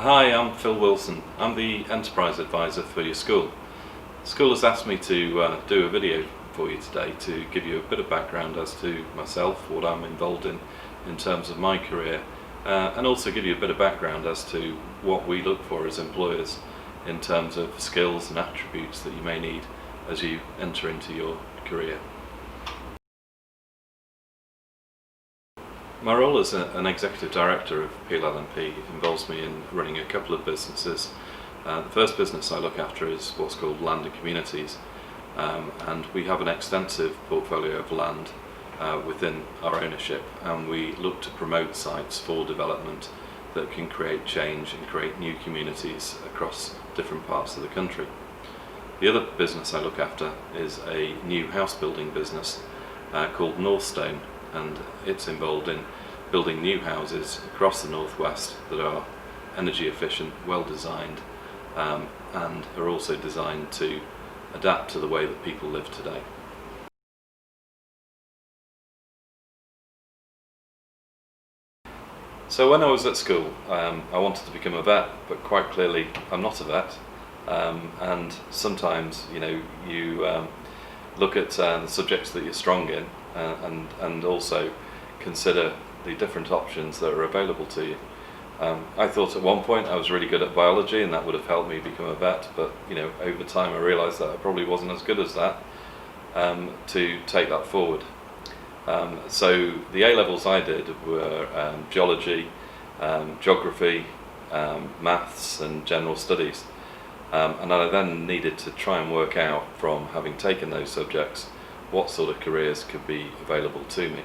Hi, I'm Phil Wilson. I'm the Enterprise Advisor for your school. The school has asked me to do a video for you today to give you a bit of background as to myself, what I'm involved in terms of my career, and also give you a bit of background as to what we look for as employers in terms of skills and attributes that you may need as you enter into your career. My role as an Executive Director of PLL&P involves me in running a couple of businesses. The first business I look after is what's called Land and Communities, and we have an extensive portfolio of land within our ownership, and we look to promote sites for development that can create change and create new communities across different parts of the country. The other business I look after is a new house building business called Northstone, and it's involved in building new houses across the northwest that are energy efficient, well designed, and are also designed to adapt to the way that people live today. So when I was at school, I wanted to become a vet, but quite clearly I'm not a vet, and sometimes you look at the subjects that you're strong in, and also consider the different options that are available to you. I thought at one point I was really good at biology and that would have helped me become a vet, but over time I realised that I probably wasn't as good as that to take that forward. So the A-levels I did were geology, geography, maths and general studies, and I then needed to try and work out from having taken those subjects what sort of careers could be available to me.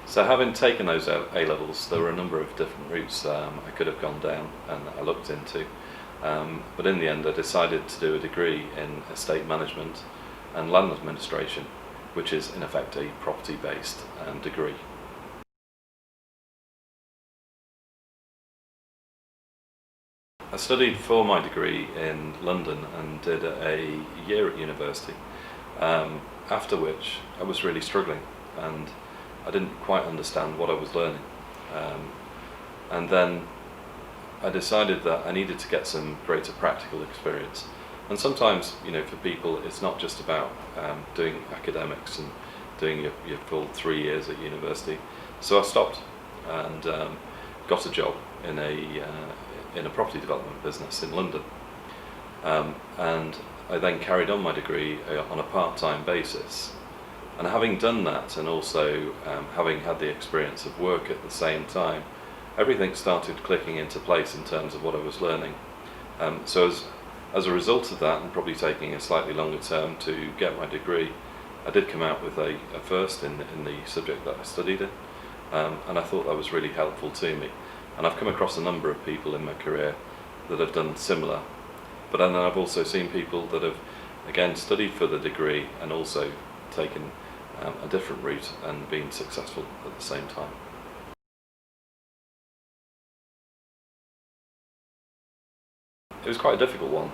So having taken those A-levels, there were a number of different routes I could have gone down and I looked into, but in the end I decided to do a degree in estate management and land administration, which is in effect a property-based degree. I studied for my degree in London and did a year at university, after which I was really struggling and I didn't quite understand what I was learning, and then I decided that I needed to get some greater practical experience. And sometimes, for people, it's not just about doing academics and doing your full 3 years at university. So I stopped and got a job in a property development business in London, and I then carried on my degree on a part-time basis. And having done that, and also having had the experience of work at the same time, everything started clicking into place in terms of what I was learning. So as a result of that, and probably taking a slightly longer term to get my degree, I did come out with a first in the subject that I studied in, and I thought that was really helpful to me. And I've come across a number of people in my career that have done similar, but then I've also seen people that have again studied for the degree and also taken a different route and been successful at the same time. It was quite a difficult one,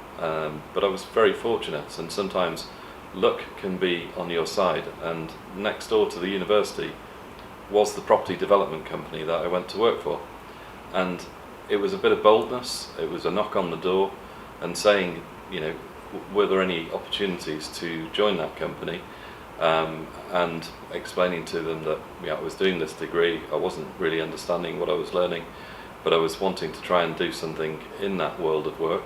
but I was very fortunate, and sometimes luck can be on your side, and next door to the university was the property development company that I went to work for, and it was a bit of boldness. It was a knock on the door and saying, were there any opportunities to join that company, and explaining to them that I was doing this degree, I wasn't really understanding what I was learning, but I was wanting to try and do something in that world of work,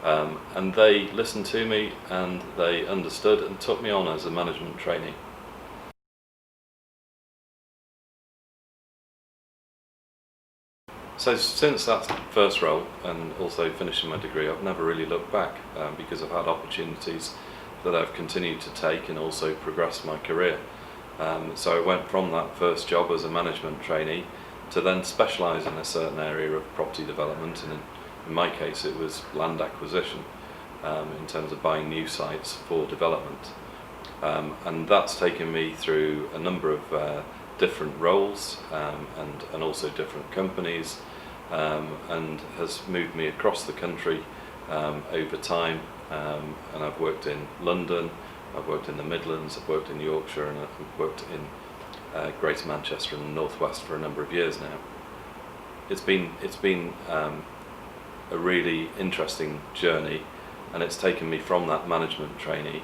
and they listened to me and they understood and took me on as a management trainee. So since that first role and also finishing my degree, I've never really looked back, because I've had opportunities that I've continued to take and also progress my career. So I went from that first job as a management trainee to then specialise in a certain area of property development, and in my case it was land acquisition, in terms of buying new sites for development. And that's taken me through a number of different roles, and also different companies, and has moved me across the country over time, and I've worked in London, I've worked in the Midlands, I've worked in Yorkshire, and I've worked in Greater Manchester and the Northwest for a number of years now. It's been a really interesting journey, and it's taken me from that management trainee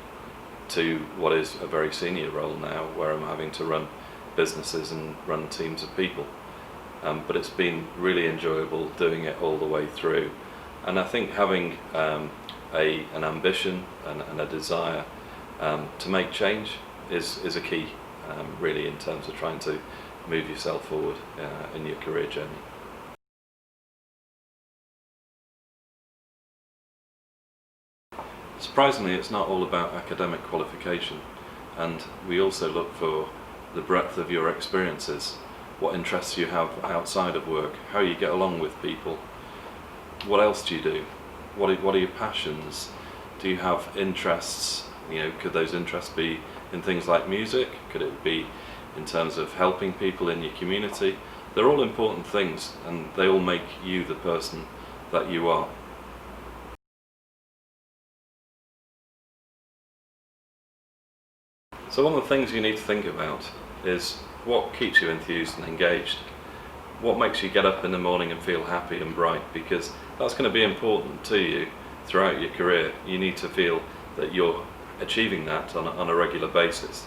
to what is a very senior role now, where I'm having to run businesses and run teams of people. But it's been really enjoyable doing it all the way through, and I think having an ambition and a desire to make change is a key, really, in terms of trying to move yourself forward in your career journey. Surprisingly, it's not all about academic qualification, and we also look for the breadth of your experiences, what interests you have outside of work, how you get along with people, what else do you do, what are your passions, do you have interests, could those interests be in things like music, could it be in terms of helping people in your community? They're all important things, and they all make you the person that you are. So one of the things you need to think about is what keeps you enthused and engaged. What makes you get up in the morning and feel happy and bright, because that's going to be important to you throughout your career. You need to feel that you're achieving that on a regular basis.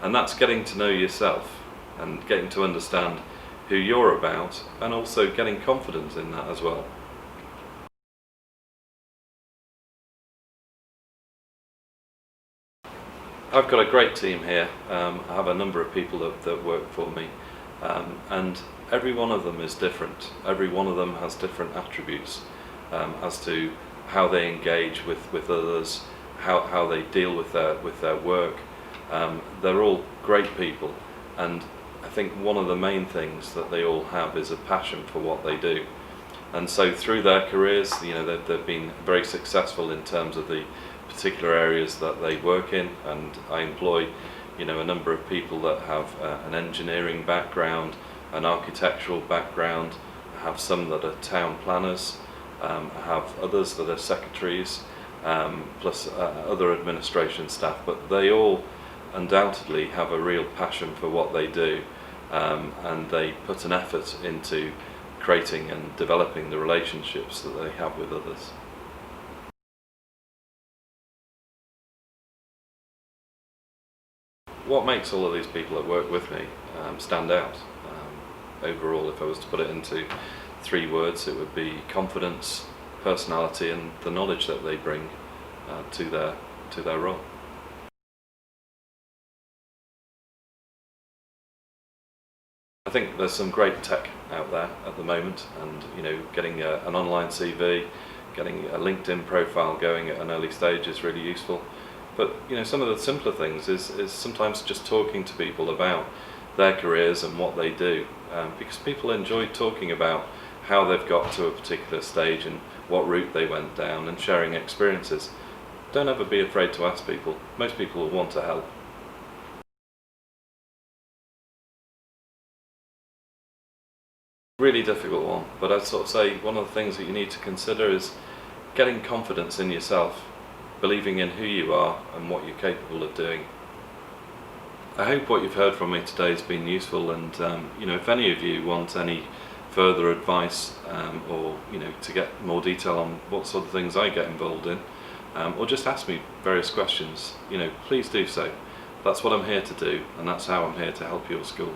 And that's getting to know yourself and getting to understand who you're about, and also getting confidence in that as well. I've got a great team here. I have a number of people that work for me, and every one of them is different. Every one of them has different attributes as to how they engage with others, how they deal with their work. They're all great people, and I think one of the main things that they all have is a passion for what they do. And so through their careers, they've been very successful in terms of the particular areas that they work in, and I employ a number of people that have an engineering background, an architectural background. I have some that are town planners, I have others that are secretaries, plus other administration staff, but they all undoubtedly have a real passion for what they do, and they put an effort into creating and developing the relationships that they have with others. What makes all of these people that work with me stand out? Overall, if I was to put it into 3 words, it would be confidence, personality, and the knowledge that they bring to their role. I think there's some great tech out there at the moment, and getting an online CV, getting a LinkedIn profile going at an early stage is really useful. But some of the simpler things is sometimes just talking to people about their careers and what they do, because people enjoy talking about how they've got to a particular stage and what route they went down, and sharing experiences. Don't ever be afraid to ask people. Most people will want to help. Really difficult one, but I'd sort of say one of the things that you need to consider is getting confidence in yourself, believing in who you are and what you're capable of doing. I hope what you've heard from me today has been useful, and if any of you want any further advice, or to get more detail on what sort of things I get involved in, or just ask me various questions, please do so. That's what I'm here to do, and that's how I'm here to help your school.